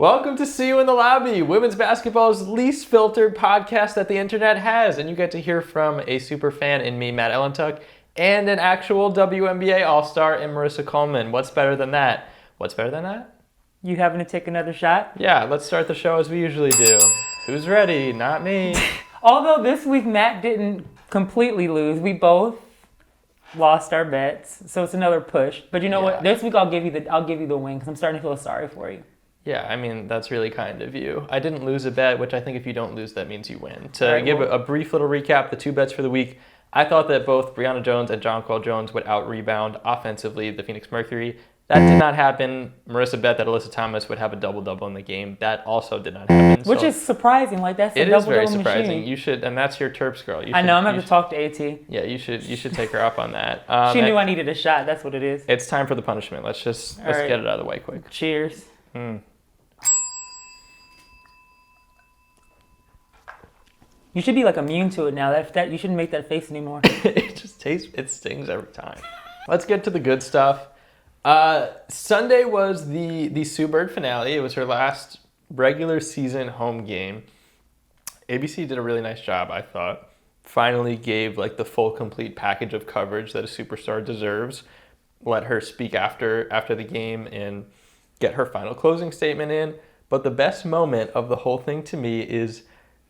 Welcome to See You in the Lobby, women's basketball's least filtered podcast that the internet has. And you get to hear from a super fan in me, Matt Ellentuck, and an actual WNBA all-star in Marissa Coleman. What's better than that? What's better than that? You having to take another shot? Yeah, let's start the show as we usually do. Who's ready? Not me. Although this week Matt didn't completely lose. We both lost our bets, so it's another push. But you know what? This week I'll give you the win because I'm starting to feel sorry for you. Yeah, I mean, that's really kind of you. I didn't lose a bet, which I think if you don't lose, that means you win. Give a brief little recap, the two bets for the week, I thought that both Brianna Jones and Jonquel Jones would out-rebound offensively the Phoenix Mercury. That did not happen. Marissa bet that Alyssa Thomas would have a double-double in the game. That also did not happen. Which is surprising. Like, that's a double-double machine. It is very surprising. You should, and that's your Terps girl. I know. I'm going to have to talk to AT. Yeah, you should take her up on that. She knew I needed a shot. That's what it is. It's time for the punishment. Let's get it out of the way quick. Cheers. You should be like immune to it now. That you shouldn't make that face anymore. It stings every time. Let's get to the good stuff. Sunday was the Sue Bird finale. It was her last regular season home game. ABC did a really nice job, I thought. Finally gave like the full complete package of coverage that a superstar deserves. Let her speak after the game and get her final closing statement in. But the best moment of the whole thing to me is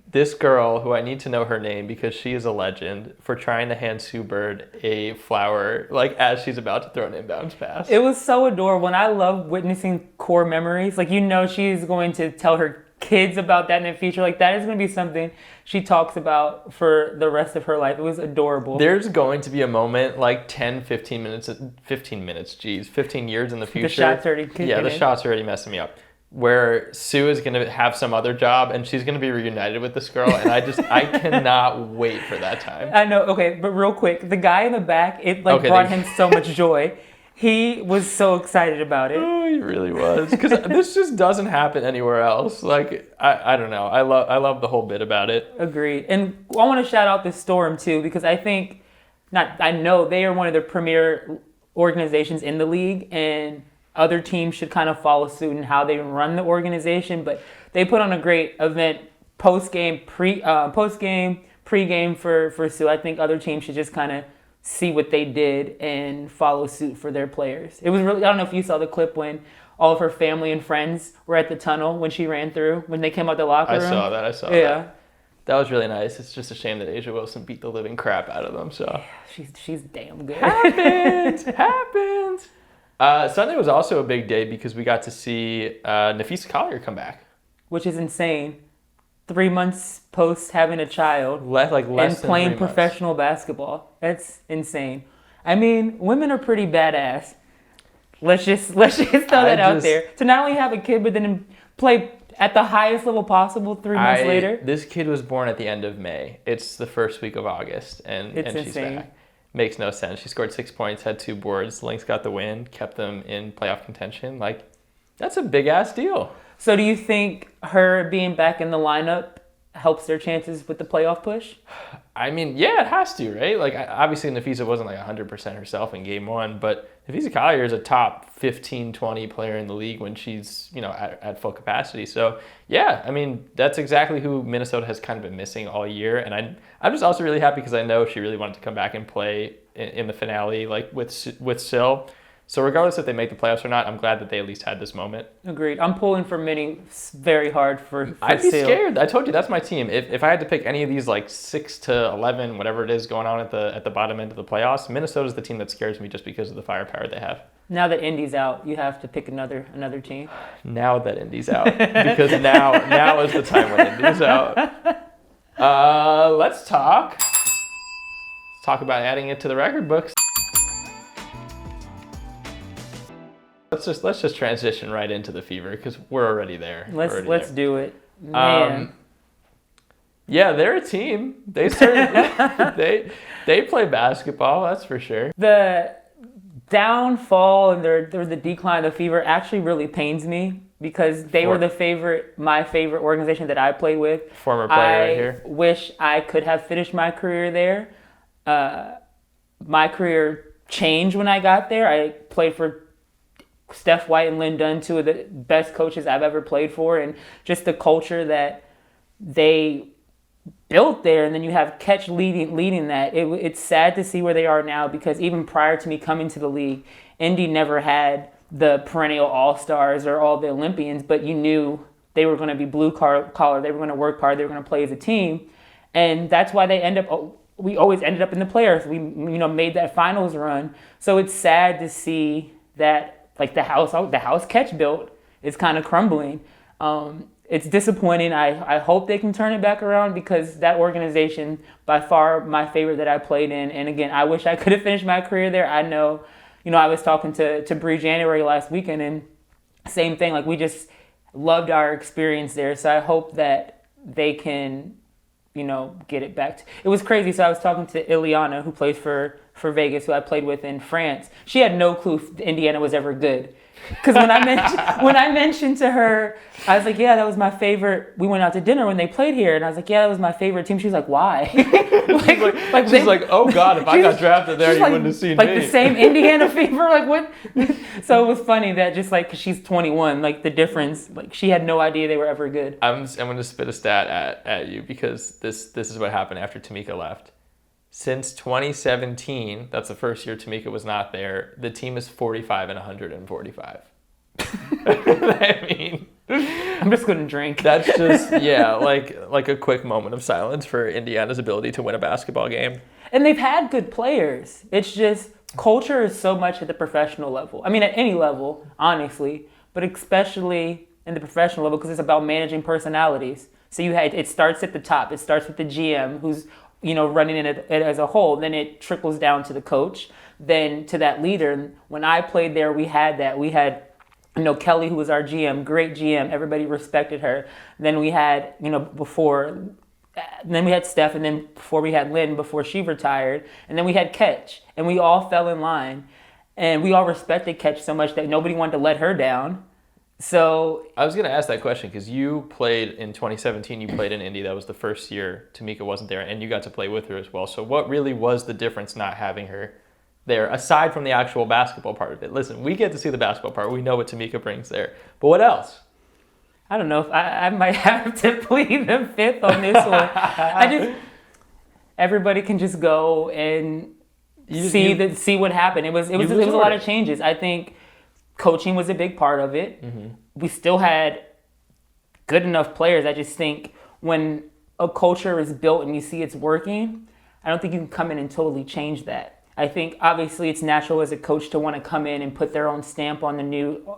this girl, who I need to know her name because she is a legend, for trying to hand Sue Bird a flower like as she's about to throw an inbounds pass. It was so adorable, and I love witnessing core memories. Like, she's going to tell her kids about that in the future. Like, that is going to be something she talks about for the rest of her life. It was adorable. There's going to be a moment like 15 years in the future. The shots already kicking the shots are already messing me up. Where Sue is going to have some other job and she's going to be reunited with this girl. And I cannot wait for that time. I know. Okay, but real quick, the guy in the back, brought him so much joy. He was so excited about it. Oh, he really was. Because this just doesn't happen anywhere else. Like, I don't know. I love the whole bit about it. Agreed. And I want to shout out the Storm, too, because I know they are one of the premier organizations in the league, and other teams should kind of follow suit in how they run the organization, but they put on a great event post-game, pre-game for Sue. I think other teams should just kind of see what they did and follow suit for their players. It was really, I don't know if you saw the clip when all of her family and friends were at the tunnel when she ran through, when they came out the locker room. I saw that. That was really nice. It's just a shame that A'ja Wilson beat the living crap out of them. So she's damn good. Happens. Sunday was also a big day because we got to see Napheesa Collier come back. Which is insane. 3 months post having a child and playing professional basketball. That's insane. I mean, women are pretty badass. Let's just throw that out there. To not only have a kid, but then play at the highest level possible 3 months later. This kid was born at the end of May. It's the first week of August, and she's back. Makes no sense. She scored 6 points, had 2 boards. Lynx got the win, kept them in playoff contention. Like, that's a big-ass deal. So do you think her being back in the lineup helps their chances with the playoff push? I mean, yeah, it has to, right? Like, obviously, Napheesa wasn't like 100% herself in game one, but Napheesa Collier is a top 15, 20 player in the league when she's, at full capacity. So, yeah, I mean, that's exactly who Minnesota has kind of been missing all year. And I'm just also really happy because I know she really wanted to come back and play in the finale, like with Syl. So regardless if they make the playoffs or not, I'm glad that they at least had this moment. Agreed. I'm pulling for Minnie very hard for I'd be Syl. scared. I told you, that's my team. If I had to pick any of these like 6 to 11, whatever it is going on at the bottom end of the playoffs, Minnesota's the team that scares me just because of the firepower they have. Now that Indy's out, you have to pick another team. Now that Indy's out. Because now is the time when Indy's out. Let's talk about adding it to the record books. Let's just transition right into the Fever because we're already there. Let's do it, man. Yeah, they're a team. They certainly they play basketball. That's for sure. The downfall and the decline of the Fever actually really pains me because they were my favorite organization that I played with. Former player right here. I wish I could have finished my career there. My career changed when I got there. I played for Steph White and Lynn Dunn, two of the best coaches I've ever played for, and just the culture that they built there. And then you have Ketch leading that. It's sad to see where they are now, because even prior to me coming to the league, Indy never had the perennial all-stars or all the Olympians, but you knew they were going to be blue collar, they were going to work hard, they were going to play as a team. And that's why we always ended up in the playoffs. We made that finals run. So it's sad to see that, like, the house Ketch built is kind of crumbling. It's disappointing. I hope they can turn it back around, because that organization, by far my favorite that I played in. And again, I wish I could have finished my career there. I know, I was talking to Bree January last weekend, and same thing. Like, we just loved our experience there. So I hope that they can, get it back. It was crazy. So I was talking to Ileana, who plays for Vegas, who I played with in France. She had no clue Indiana was ever good. Because when I mentioned to her, I was like, yeah, that was my favorite. We went out to dinner when they played here, and I was like, yeah, that was my favorite team. She was like, why? she's like, oh God, if I got drafted there, you wouldn't have seen me. The same Indiana fever, like what? So it was funny that just like, 'cause she's 21, like the difference, like she had no idea they were ever good. I'm going to spit a stat at you, because this is what happened after Tamika left. Since 2017, that's the first year Tamika was not there, the team is 45 and 145. I mean, I'm just going to drink. That's just, like a quick moment of silence for Indiana's ability to win a basketball game. And they've had good players. It's just culture is so much at the professional level. I mean, at any level, honestly, but especially in the professional level, because it's about managing personalities. So it starts at the top. It starts with the GM, who's running it as a whole. Then it trickles down to the coach, then to that leader. And when I played there, we had that. We had, Kelly, who was our GM, great GM. Everybody respected her. Then we had, then we had Steph, and then before we had Lynn, before she retired. And then we had Ketch, and we all fell in line. And we all respected Ketch so much that nobody wanted to let her down. So I was going to ask that question, because you played in 2017, you played in Indy. That was the first year Tamika wasn't there, and you got to play with her as well. So what really was the difference not having her there, aside from the actual basketball part of it? Listen, we get to see the basketball part. We know what Tamika brings there. But what else? I don't know. If I might have to plead the fifth on this one. Everybody can just go and see what happened. It was a lot of changes. I think coaching was a big part of it. Mm-hmm. We still had good enough players. I just think when a culture is built and you see it's working, I don't think you can come in and totally change that. I think obviously it's natural as a coach to want to come in and put their own stamp on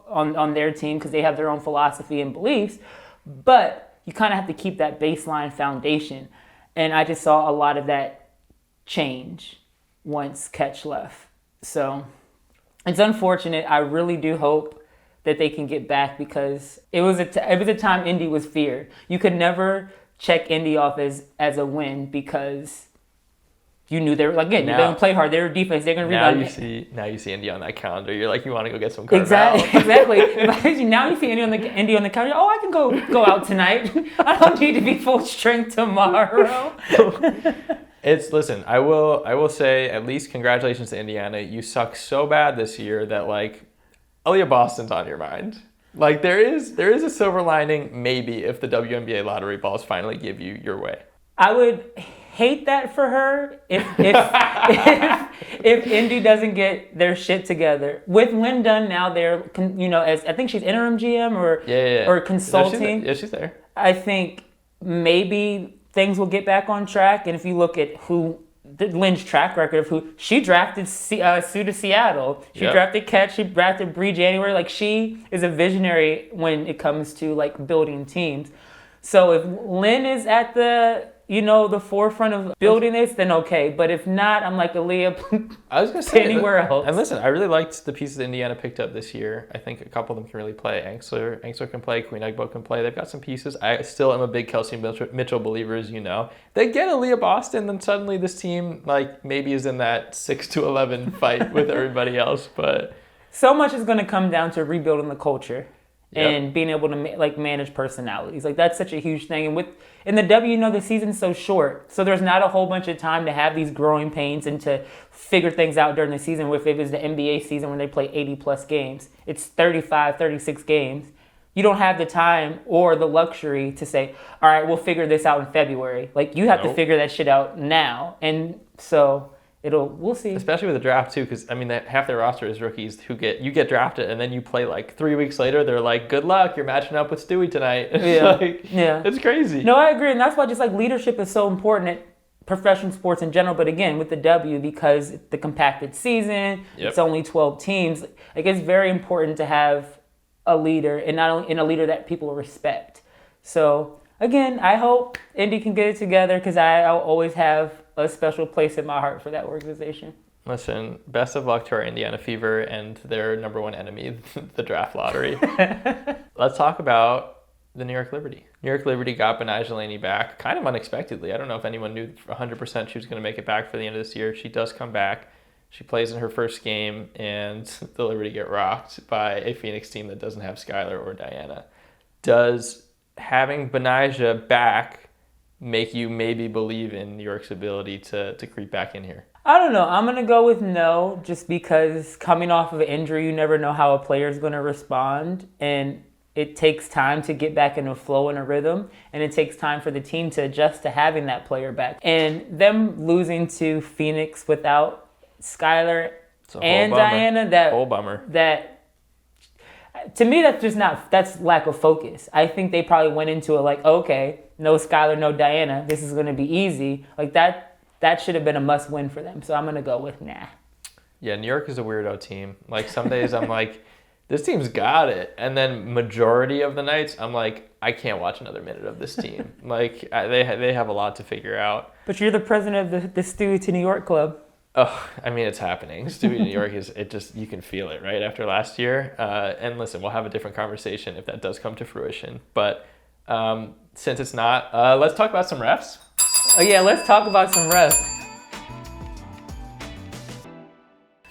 on their team, because they have their own philosophy and beliefs. But you kind of have to keep that baseline foundation. And I just saw a lot of that change once Ketch left. So it's unfortunate. I really do hope that they can get back, because it was a time Indy was feared. You could never check Indy off as a win, because you knew they were, like, again, they're going to play hard. They're defense. They're going to rebound. Now you see Indy on that calendar. You're like, you want to go get some carve Exactly. Now you see Indy on the calendar. Oh, I can go out tonight. I don't need to be full strength tomorrow. Listen, I will say, at least congratulations to Indiana. You suck so bad this year that, like, Aaliyah Boston's on your mind. Like, there is a silver lining, maybe, if the WNBA lottery balls finally give you your way. I would hate that for her if Indy doesn't get their shit together. With Lynn Dunn now, as I think she's interim GM or consulting. Yeah, she's there. I think maybe things will get back on track. And if you look at Lynn's track record of who she drafted, Sue to Seattle. She drafted Ketch. She drafted Bree January. Like, she is a visionary when it comes to, like, building teams. So if Lynn is at the forefront of building this, then okay. But if not, I'm like, Aaliyah, I was going to say anywhere else. And listen, I really liked the pieces Indiana picked up this year. I think a couple of them can really play. Angsler can play. Queen Egbo can play. They've got some pieces. I still am a big Kelsey Mitchell believer, as you know. They get Aaliyah Boston, then suddenly this team, like, maybe is in that 6-11 fight with everybody else. But so much is going to come down to rebuilding the culture. and being able to manage personalities. Like, that's such a huge thing. And in the W, the season's so short, so there's not a whole bunch of time to have these growing pains and to figure things out during the season. If it was the NBA season when they play 80 plus games, it's 35, 36 games. You don't have the time or the luxury to say, all right, we'll figure this out in February. Like, you have to figure that shit out now. And so we'll see. Especially with the draft too, because half their roster is rookies who you get drafted and then you play like 3 weeks later. They're like, "Good luck, you're matching up with Stewie tonight." It's crazy. No, I agree, and that's why just like leadership is so important at professional sports in general. But again, with the W, because the compacted season, it's only 12 teams. Like, it's very important to have a leader, and not only a leader that people respect. So again, I hope Indy can get it together, because I'll always have a special place in my heart for that organization. Listen, best of luck to our Indiana Fever and their number one enemy, the draft lottery. Let's talk about the New York Liberty. New York Liberty got Betnijah Laney back kind of unexpectedly. I don't know if anyone knew 100% she was going to make it back for the end of this year. She does come back. She plays in her first game, and the Liberty get rocked by a Phoenix team that doesn't have Skylar or Diana. Does having Betnijah back make you maybe believe in New York's ability to creep back in here? I don't know. I'm going to go with no, just because coming off of an injury, you never know how a player is going to respond. And it takes time to get back in a flow and a rhythm. And it takes time for the team to adjust to having that player back. And them losing to Phoenix without Skylar and Diana, whole bummer. To me, that's lack of focus. I think they probably went into it like, okay, no Skylar, no Diana, this is going to be easy. Like, that should have been a must win for them. So I'm going to go with nah. Yeah, New York is a weirdo team. Like, some days I'm like, this team's got it. And then majority of the nights I'm like, I can't watch another minute of this team. Like, they have a lot to figure out. But you're the president of the Stewie to New York club. Oh, it's happening. Stewie New York you can feel it, right, after last year. And listen, we'll have a different conversation if that does come to fruition. But since it's not, let's talk about some refs. Oh yeah, let's talk about some refs.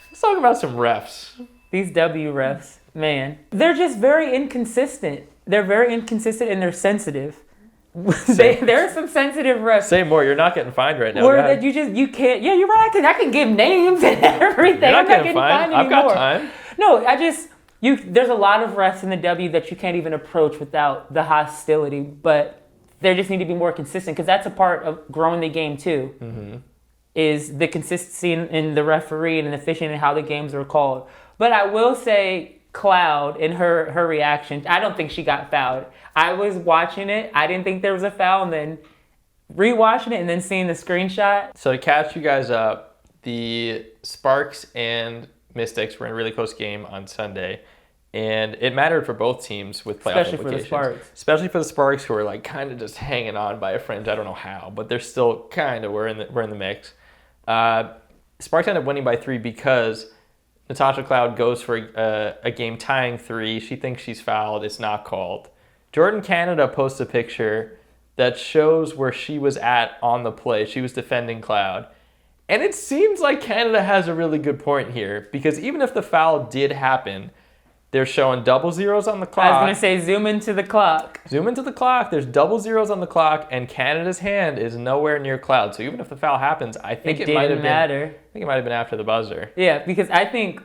Let's talk about some refs. These W refs, man, they're just very inconsistent. They're very inconsistent and they're sensitive. There are some sensitive refs. Say more. You're not getting fined right now. Or that you can't. Yeah, you're right. I can give names and everything. You're not I'm not getting fined anymore. I've got time. No, there's a lot of refs in the W that you can't even approach without the hostility, but they just need to be more consistent, because that's a part of growing the game too. Mm-hmm. Is the consistency in the referee and the officiating and how the games are called. But I will say, Cloud, in her reaction, I don't think she got fouled. I was watching it. I didn't think there was a foul, and then rewatching it and then seeing the screenshot. So to catch you guys up, the Sparks and Mystics were in a really close game on Sunday, and it mattered for both teams with playoff implications. Especially for the Sparks, who are like kind of just hanging on by a fringe. I don't know how, but they're still kind of we're in the mix. Sparks ended up winning by 3 because Natasha Cloud goes for a game-tying 3. She thinks she's fouled. It's not called. Jordan Canada posts a picture that shows where she was at on the play. She was defending Cloud. And it seems like Canada has a really good point here, because even if the foul did happen, they're showing double zeros on the clock. I was going to say zoom into the clock. Zoom into the clock. There's double zeros on the clock, and Canada's hand is nowhere near Cloud. So even if the foul happens, I think it might have been after the buzzer. Yeah, because I think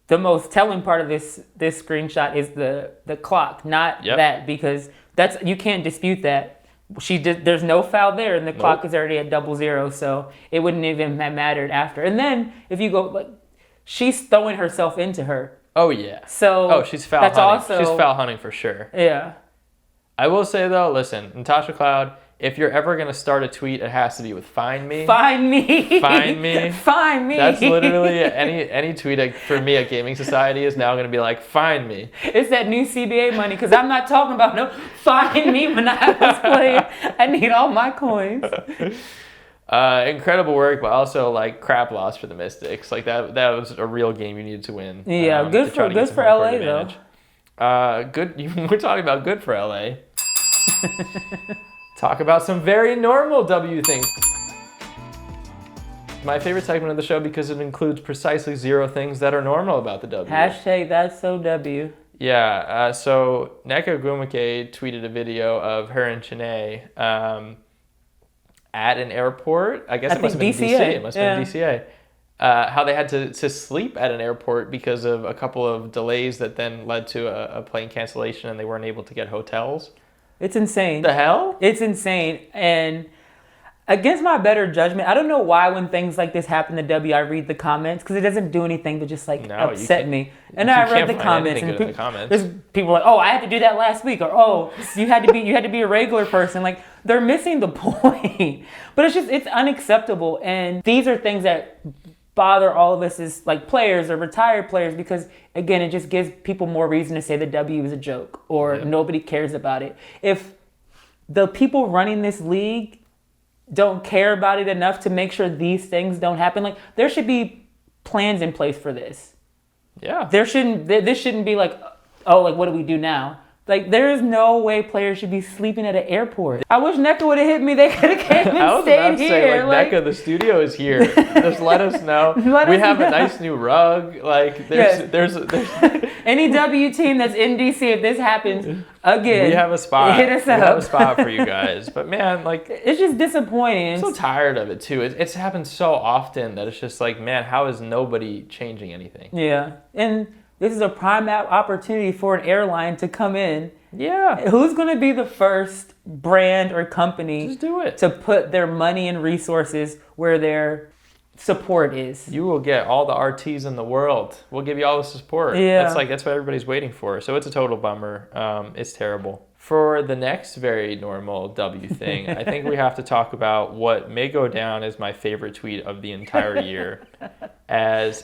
the most telling part of this screenshot is the clock, not that, because you can't dispute that. There's no foul there, and the clock is already at double zero, so it wouldn't even have mattered after. And then if you go, she's throwing herself into her. Oh yeah. So she's foul hunting. She's foul hunting for sure. Yeah. I will say though, listen, Natasha Cloud, if you're ever gonna start a tweet, it has to be with "find me." Find me. Find me. Find me. That's literally any tweet for me at Gaming Society is now gonna be like, "Find me." It's that new CBA money, because I'm not talking about no find me when I was playing. I need all my coins. Incredible work, but also like crap loss for the Mystics. Like that was a real game you needed to win. Yeah, good for LA though. We're talking about good for LA. Talk about some very normal W things. My favorite segment of the show, because it includes precisely 0 things that are normal about the W. # that's so W. Yeah, so Nneka tweeted a video of her and Chene at an airport. I guess it must have been DC. It must have been DCA. How they had to sleep at an airport because of a couple of delays that then led to a plane cancellation and they weren't able to get hotels. It's insane. The hell? It's insane. And against my better judgment, I don't know why when things like this happen to W, I read the comments because it doesn't do anything but just upset me. And I read the comments, and there's people like, "Oh, I had to do that last week," or "Oh, you had to be a regular person." Like they're missing the point. But it's unacceptable, and these are things that bother all of us as like players or retired players because again, it just gives people more reason to say the W is a joke or nobody cares about it. If the people running this league don't care about it enough to make sure these things don't happen, like there should be plans in place for this. Yeah. This shouldn't be like, oh, like what do we do now? Like there is no way players should be sleeping at an airport. I wish Nneka would have hit me. They could have came and stayed here. Nneka, the studio is here. Just let us know. We have a nice new rug. Like there's any W team that's in DC, if this happens again, we have a spot. Hit us up. We have a spot for you guys. But man, like it's just disappointing. I'm so tired of it too. It's happened so often that it's just like, man, how is nobody changing anything? Yeah, and this is a prime opportunity for an airline to come in. Yeah. Who's going to be the first brand or company Just do it. to put their money and resources where their support is? You will get all the RTs in the world. We'll give you all the support. Yeah. That's what everybody's waiting for. So it's a total bummer. It's terrible. For the next very normal W thing, I think we have to talk about what may go down as my favorite tweet of the entire year. And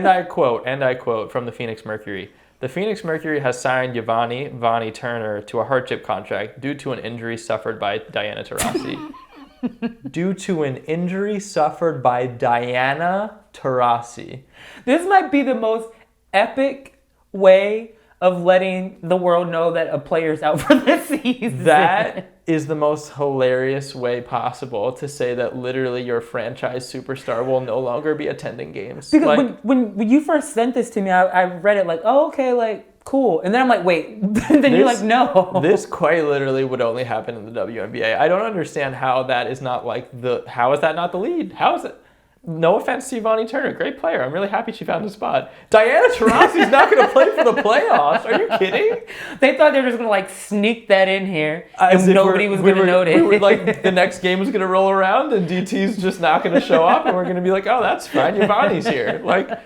I quote from the Phoenix Mercury. The Phoenix Mercury has signed Vani Turner to a hardship contract due to an injury suffered by Diana Taurasi. Due to an injury suffered by Diana Taurasi. This might be the most epic way of letting the world know that a player's out for the season. That is the most hilarious way possible to say that literally your franchise superstar will no longer be attending games. Because like, when you first sent this to me, I read it like, oh, okay, like, cool. And then I'm like, wait. Then you're like, no. This quite literally would only happen in the WNBA. I don't understand how that is not like how is that not the lead? How is it? No offense to Vani Turner, great player. I'm really happy she found a spot. Diana Taurasi's not going to play for the playoffs. Are you kidding? They thought they were just going to like sneak that in here and nobody was going to notice. We were like the next game was going to roll around and DT's just not going to show up and we're going to be like, oh, that's fine. Vani's here. Like,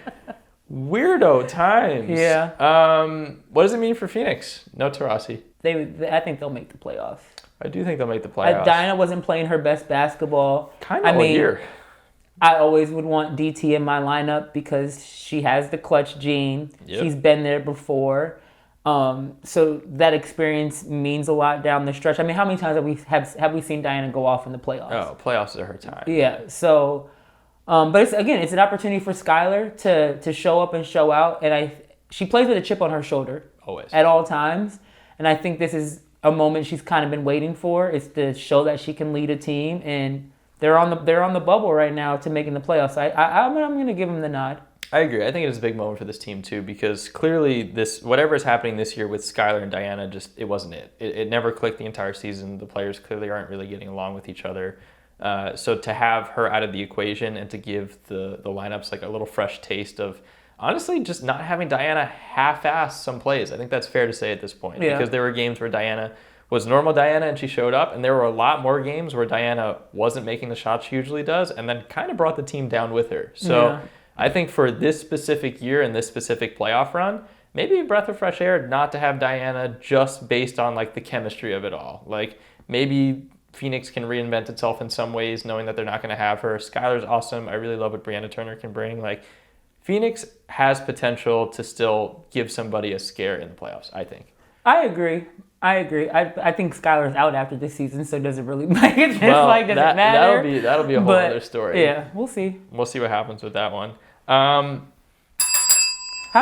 weirdo times. Yeah. What does it mean for Phoenix? No Taurasi. I think they'll make the playoffs. I do think they'll make the playoffs. Diana wasn't playing her best basketball. Kind of all year. I always would want DT in my lineup because she has the clutch gene. Yep. She's been there before. So that experience means a lot down the stretch. I mean, how many times have we seen Diana go off in the playoffs? Oh, playoffs are her time. Yeah. So, but it's an opportunity for Skylar to show up and show out. And she plays with a chip on her shoulder. Always. At all times. And I think this is a moment she's kind of been waiting for, is to show that she can lead a team. And they're on the bubble right now to making the playoffs. I'm going to give them the nod. I agree. I think it is a big moment for this team too, because clearly whatever is happening this year with Skylar and Diana, it wasn't it. It never clicked the entire season. The players clearly aren't really getting along with each other. So to have her out of the equation and to give the lineups like a little fresh taste of honestly just not having Diana half-ass some plays. I think that's fair to say at this point, because there were games where Diana was normal Diana and she showed up, and there were a lot more games where Diana wasn't making the shots she usually does and then kind of brought the team down with her. So I think for this specific year and this specific playoff run, maybe a breath of fresh air not to have Diana just based on like the chemistry of it all. Like maybe Phoenix can reinvent itself in some ways knowing that they're not going to have her. Skylar's awesome. I really love what Brianna Turner can bring. Like Phoenix has potential to still give somebody a scare in the playoffs, I think. I agree. I think Skylar's out after this season, so does it really make it? Does it matter? That'll be a whole other story. Yeah, we'll see. We'll see what happens with that one.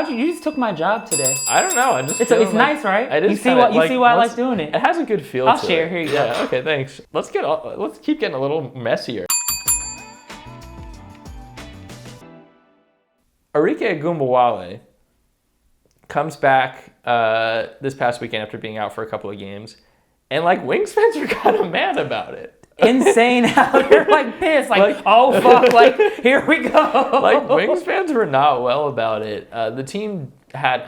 You just took my job today? I don't know. It's nice, right? It is. You see why I like doing it? It has a good feel. I'll share. Here you go. Yeah. Okay. Thanks. Let's keep getting a little messier. Arike Ogunbowale comes back this past weekend after being out for a couple of games. And, like, Wings fans are kind of mad about it. Insane how they're, like, pissed. Like, oh, fuck, like, here we go. Like, Wings fans were not well about it. The team had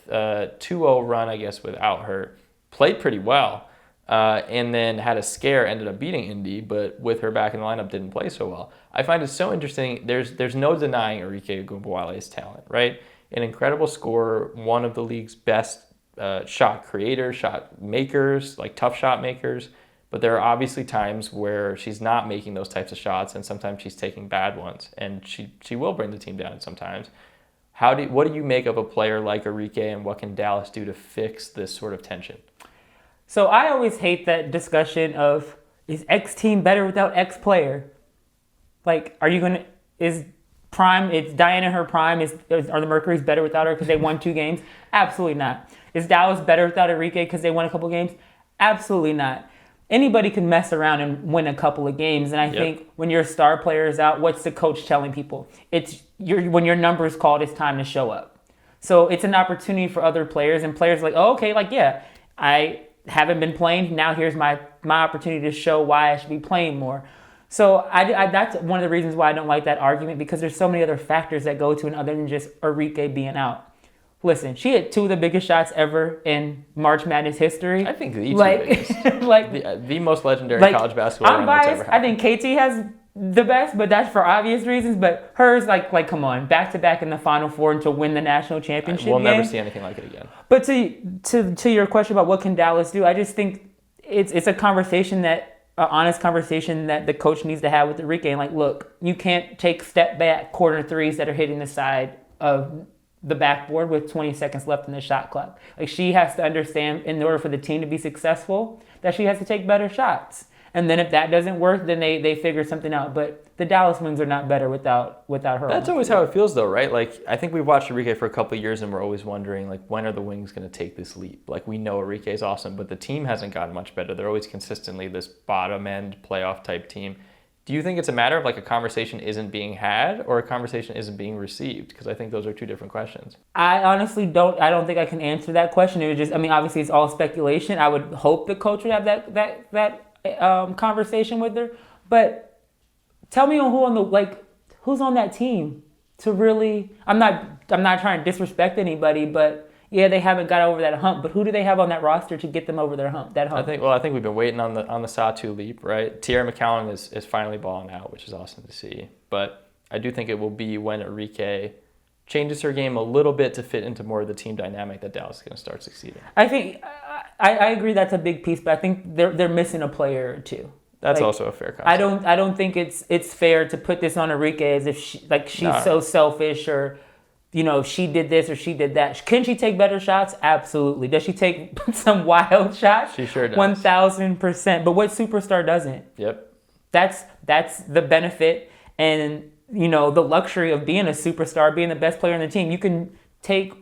a 2-0 run, I guess, without her. Played pretty well. And then had a scare, ended up beating Indy, but with her back in the lineup, didn't play so well. I find it so interesting. There's no denying Arike Ogunbowale's talent, right? An incredible scorer, one of the league's best shot creators, shot makers, like tough shot makers. But there are obviously times where she's not making those types of shots, and sometimes she's taking bad ones, and she will bring the team down sometimes. What do you make of a player like Arike, and what can Dallas do to fix this sort of tension? So I always hate that discussion of, is X team better without X player? Like, is Diana her prime? Are the Mercury's better without her because they won 2 games? Absolutely not. Is Dallas better without Arike because they won a couple games? Absolutely not. Anybody can mess around and win a couple of games. And I think when your star player is out, what's the coach telling people? When your number is called, it's time to show up. So it's an opportunity for other players, and players are like, oh, okay, like, yeah, I haven't been playing. Now here's my opportunity to show why I should be playing more. So that's one of the reasons why I don't like that argument, because there's so many other factors that go to it other than just Arike being out. Listen, she hit 2 of the biggest shots ever in March Madness history. I think the biggest. Like the most legendary college basketball I'm run that's biased. ever happened. I think KT has the best, but that's for obvious reasons. But hers, like come on, back-to-back in the Final Four and to win the national championship We'll game. never see anything like it again. But to your question about what can Dallas do, I just think it's a conversation an honest conversation that the coach needs to have with Arike. And like, look, you can't take step back corner threes that are hitting the side of the backboard with 20 seconds left in the shot clock. Like, she has to understand, in order for the team to be successful, that she has to take better shots. And then if that doesn't work, then they figure something out. But the Dallas Wings are not better without her. That's always how it feels, though, right? Like, I think we've watched Arike for a couple of years, and we're always wondering, like, when are the Wings going to take this leap? Like, we know Arike is awesome, but the team hasn't gotten much better. They're always consistently this bottom-end playoff-type team. Do you think it's a matter of, like, a conversation isn't being had or a conversation isn't being received? Because I think those are 2 different questions. I honestly don't think I can answer that question. It was just, obviously it's all speculation. I would hope the coach would have that conversation with her. But tell me who's on that team to really, I'm not trying to disrespect anybody, but yeah, they haven't got over that hump, but who do they have on that roster to get them over that hump? I think we've been waiting on the Satu leap, right? Tierra McCowan is finally balling out, which is awesome to see. But I do think it will be when Arike changes her game a little bit to fit into more of the team dynamic that Dallas is going to start succeeding. I think I agree that's a big piece, but I think they're missing a player or 2. That's also a fair concept. I don't think it's fair to put this on Arike as if she's so selfish, or she did this or she did that. Can she take better shots? Absolutely. Does she take some wild shots? She sure does. 1,000%. But what superstar doesn't? Yep. That's the benefit and, the luxury of being a superstar, being the best player on the team. You can take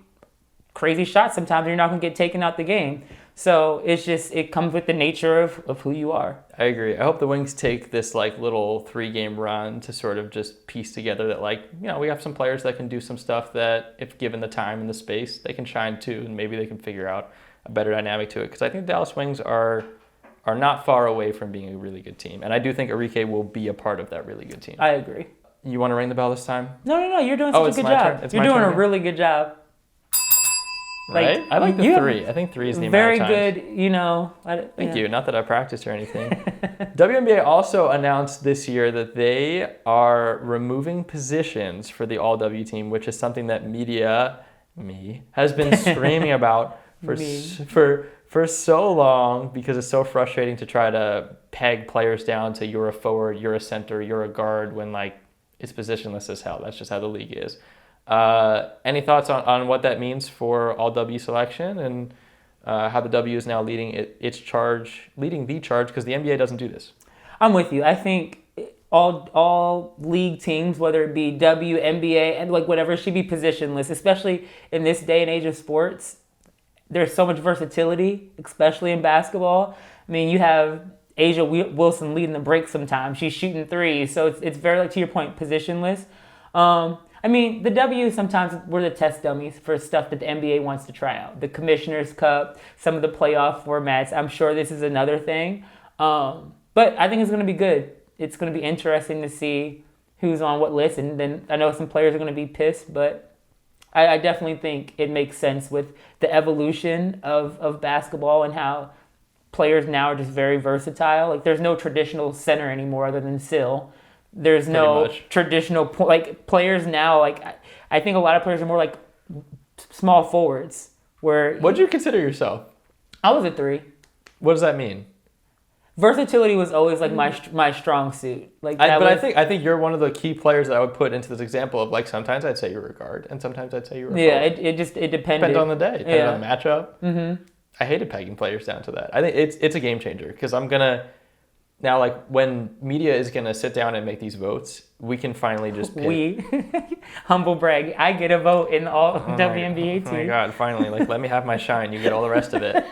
crazy shots sometimes and you're not going to get taken out the game. So it comes with the nature of who you are. I agree. I hope the Wings take this little 3-game run to sort of just piece together that we have some players that can do some stuff that if given the time and the space, they can shine too, and maybe they can figure out a better dynamic to it. Because I think the Dallas Wings are not far away from being a really good team. And I do think Arike will be a part of that really good team. I agree. You want to ring the bell this time? No. You're doing such a good job. You're doing a really good job. Right? I like the 3. I think 3 is the amount of times. Very good, Thank you. Not that I practiced or anything. WNBA also announced this year that they are removing positions for the All-W team, which is something that has been screaming about for so long, because it's so frustrating to try to peg players down to you're a forward, you're a center, you're a guard, when it's positionless as hell. That's just how the league is. Any thoughts on what that means for All-W selection and how the W is now leading the charge, because the NBA doesn't do this? I'm with you. I think all league teams, whether it be WNBA and whatever, should be positionless, especially in this day and age of sports. There's so much versatility, especially in basketball. I mean, you have Asia Wilson leading the break sometimes. She's shooting threes, so it's very, to your point, positionless. I mean, the W's sometimes were the test dummies for stuff that the NBA wants to try out. The Commissioner's Cup, some of the playoff formats. I'm sure this is another thing. But I think it's going to be good. It's going to be interesting to see who's on what list. And then I know some players are going to be pissed, but I definitely think it makes sense with the evolution of basketball and how players now are just very versatile. Like, there's no traditional center anymore other than Syl. There's no traditional players now. Like, I think a lot of players are more like small forwards. What'd you consider yourself? I was a 3. What does that mean? Versatility was always like my strong suit. I think you're one of the key players that I would put into this example of, like, sometimes I'd say you were a guard and sometimes I'd say you were a forward. It depended. Depended on the day, depended on the matchup. Mm-hmm. I hated pegging players down to that. I think it's a game changer because I'm gonna now, like, when media is gonna sit down and make these votes, we can finally just pick. Humble brag. I get a vote in the All-WNBA team. Oh my God! Finally, like, let me have my shine. You get all the rest of it.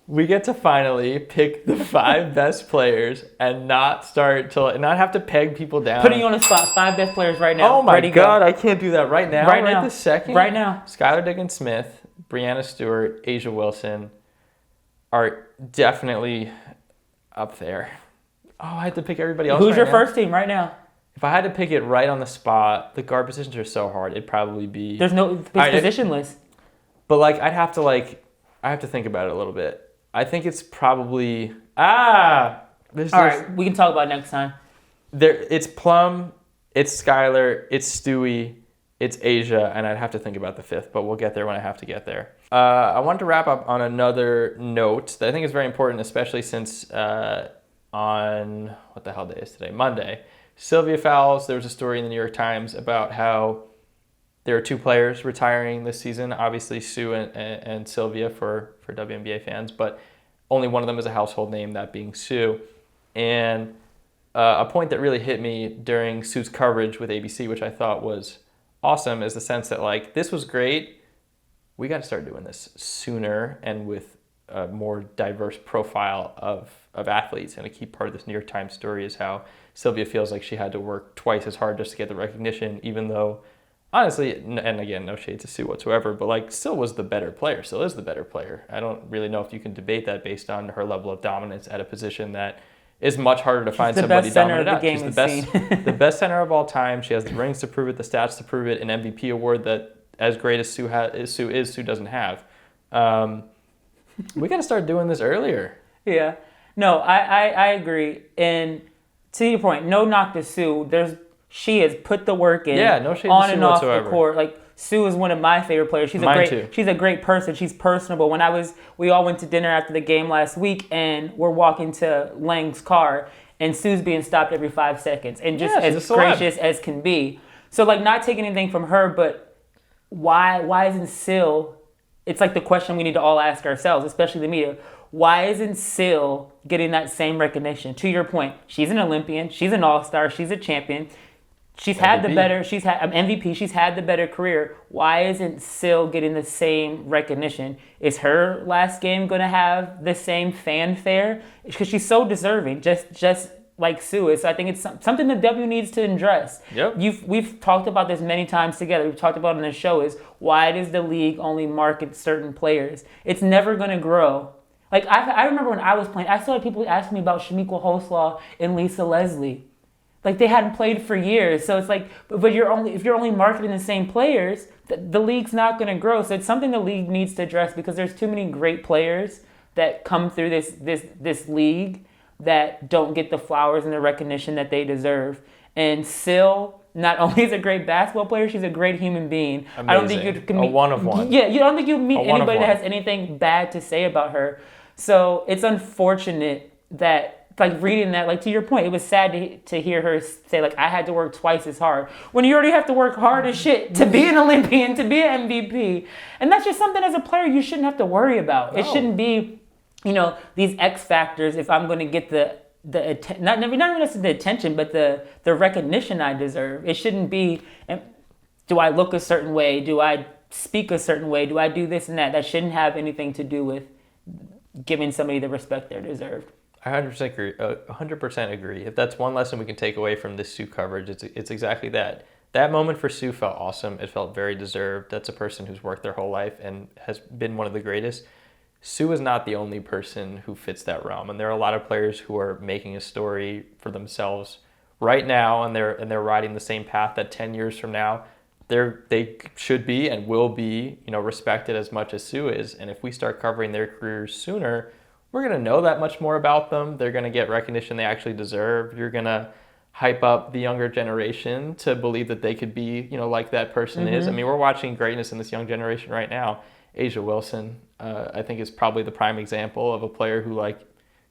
We get to finally pick the 5 best players and not have to peg people down. Putting you on the spot. 5 best players right now. Oh my God! I can't do that right now. Right now. This second. Right now. Skylar Diggins-Smith, Brianna Stewart, Asia Wilson are definitely up there. Oh, I had to pick everybody else. Who's your first team right now? If I had to pick it right on the spot, the guard positions are so hard. It'd probably be. It's positionless. But, like, I have to think about it a little bit. I think it's probably all right, we can talk about it next time. It's Plum, it's Skylar, it's Stewie, it's Asia, and I'd have to think about the 5th, but we'll get there when I have to get there. I wanted to wrap up on another note that I think is very important, especially since on what the hell day is today? Monday. Sylvia Fowles, there was a story in the New York Times about how there are 2 players retiring this season, obviously Sue and Sylvia for WNBA fans, but only one of them is a household name, that being Sue. And a point that really hit me during Sue's coverage with ABC, which I thought was awesome, is the sense that, like, this was great. We got to start doing this sooner and with a more diverse profile of athletes. And a key part of this New York Times story is how Sylvia feels like she had to work twice as hard just to get the recognition, even though, honestly, and again, no shade to Sue whatsoever, but, like, Syl was the better player. Syl is the better player. I don't really know if you can debate that based on her level of dominance at a position that is much harder to find somebody dominant at. She's the best center of all time. She has the rings to prove it, the stats to prove it, an MVP award that, as great as Sue doesn't have. We got to start doing this earlier. Yeah. No, I agree. And to your point, no knock to Sue. She has put the work in. Yeah, no shade on to and Sue off whatsoever. the court. Like, Sue is one of my favorite players. She's a great person. She's personable. We all went to dinner after the game last week, and we're walking to Lang's car, and Sue's being stopped every 5 seconds, and just as gracious as can be. So, like, not taking anything from her, but why isn't Syl? It's like the question we need to all ask ourselves, especially the media. Why isn't Syl getting that same recognition? To your point, she's an Olympian, she's an all-star, she's a champion. She's had MVP. She's had the better career. Why isn't Syl getting the same recognition? Is her last game going to have the same fanfare? Because she's so deserving, just like Sue is. So I think it's something the W needs to address. Yep. We've talked about this many times together. We've talked about it on the show. Is why does the league only market certain players? It's never going to grow. Like, I remember when I was playing, I still had people asking me about Shamiqua Hoslaw and Lisa Leslie. Like, they hadn't played for years. So it's like, but if you're only marketing the same players, the league's not going to grow. So it's something the league needs to address because there's too many great players that come through this league that don't get the flowers and the recognition that they deserve. And Syl not only is a great basketball player, she's a great human being. Amazing. I don't think you can meet a one of one. Yeah, you don't think you meet anybody that has anything bad to say about her. So it's unfortunate that, like, reading that, like, to your point, it was sad to hear her say, like, I had to work twice as hard. When you already have to work hard as shit to be an Olympian, to be an MVP. And that's just something as a player you shouldn't have to worry about. No. It shouldn't be, these X factors if I'm going to get not even the attention, but the recognition I deserve. It shouldn't be, do I look a certain way? Do I speak a certain way? Do I do this and that? That shouldn't have anything to do with giving somebody the respect they're deserved. I 100% agree. 100% agree. If that's one lesson we can take away from this Sue coverage, it's exactly that. That moment for Sue felt awesome. It felt very deserved. That's a person who's worked their whole life and has been one of the greatest. Sue is not the only person who fits that realm, and there are a lot of players who are making a story for themselves right now, and they're riding the same path that 10 years from now they should be and will be, respected as much as Sue is. And if we start covering their careers sooner, we're going to know that much more about them. They're going to get recognition they actually deserve. You're going to hype up the younger generation to believe that they could be, like that person is. I mean, we're watching greatness in this young generation right now. Asia Wilson, I think, is probably the prime example of a player who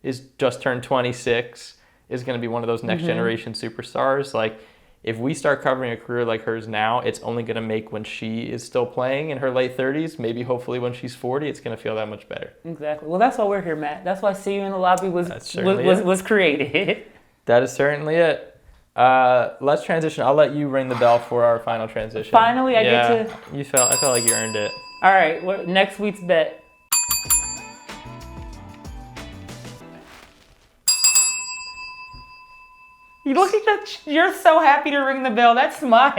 is just turned 26, is going to be one of those next generation superstars. If we start covering a career like hers now, it's only going to make when she is still playing in her late 30s, maybe hopefully when she's 40, it's going to feel that much better. Exactly. Well, that's why we're here, Matt. That's why See You in the Lobby was created. That is certainly it. Let's transition. I'll let you ring the bell for our final transition. Finally, I get to... I felt like you earned it. All right, next week's bet. You look at you're so happy to ring the bell. That smile.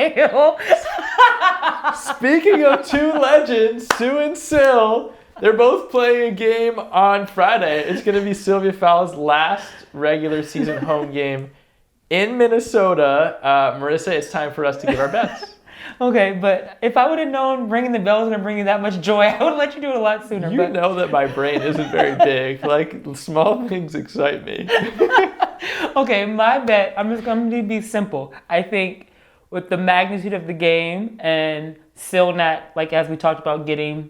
Speaking of two legends, Sue and Syl, they're both playing a game on Friday. It's going to be Sylvia Fowles' last regular season home game in Minnesota. Marissa, it's time for us to give our bets. Okay, but if I would have known ringing the bell was going to bring you that much joy, I would let you do it a lot sooner. You know that my brain isn't very big. Small things excite me. Okay, my bet, I'm just going to be simple. I think with the magnitude of the game and Syl not, as we talked about, getting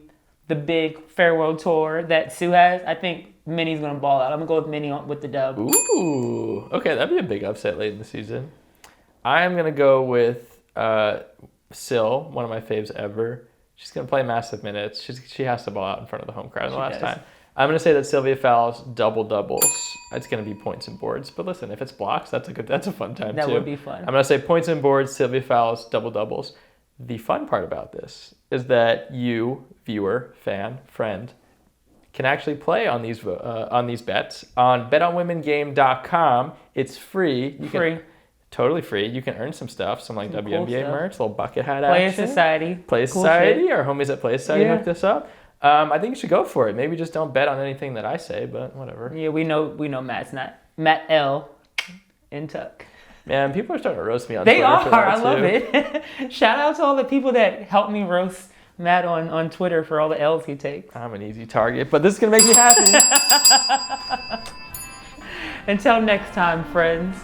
the big farewell tour that Sue has, I think Minnie's going to ball out. I'm going to go with Minnie with the dub. Ooh, okay, that'd be a big upset late in the season. I am going to go with Syl, one of my faves ever. She's going to play massive minutes. She has to ball out in front of the home crowd the last time. I'm going to say that Sylvia Fowles doubles. It's going to be points and boards. But listen, if it's blocks, that's a fun time too. That would be fun. I'm going to say points and boards, Sylvia Fowles doubles. The fun part about this is that you, viewer, fan, friend, can actually play on these bets on betonwomengame.com. It's free. Totally free. You can earn some stuff, some WNBA merch, little bucket hat action. Play Society. Our homies at Play Society hooked this up. I think you should go for it. Maybe just don't bet on anything that I say, but whatever. Yeah, we know Matt's not Matt L. in Tuck. Man, people are starting to roast me on Twitter. They are. I love it. Shout out to all the people that helped me roast Matt on Twitter for all the L's he takes. I'm an easy target, but this is gonna make me happy. Until next time, friends.